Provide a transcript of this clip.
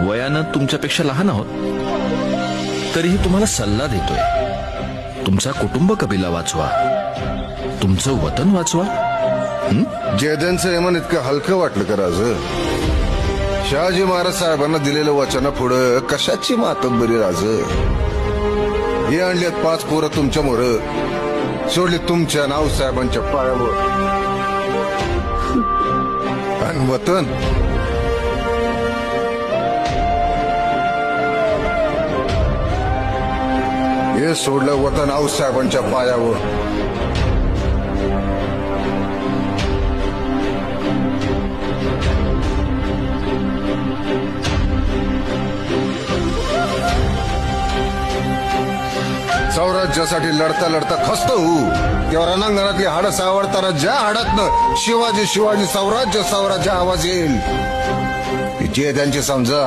वयानं तुमच्यापेक्षा लहान आहोत, तरीही तुम्हाला सल्ला देतोय, तुमचा कुटुंब कबिला वाचवा, तुमचं वतन वाचवा. जयद्यांचं यमन इतकं हलकं वाटलं का राज? शहाजी महाराज साहेबांना दिलेलं वचना पुढं कशाची मातब्बरी राज? हे आणलेत 5 पोरं तुमच्या मोर, सोडले तुमच्या नावसाहेबांच्या पायावर. आणि वतन हे सोडलं वतन नावसाहेबांच्या पायावर. स्वराज्यासाठी लढता लढता खसतो तेव्हा रणांगणातली हाडं सावरताना ज्या हाडातनं शिवाजी शिवाजी स्वराज्य स्वराज्य आवाज येईल, जे त्यांची समजा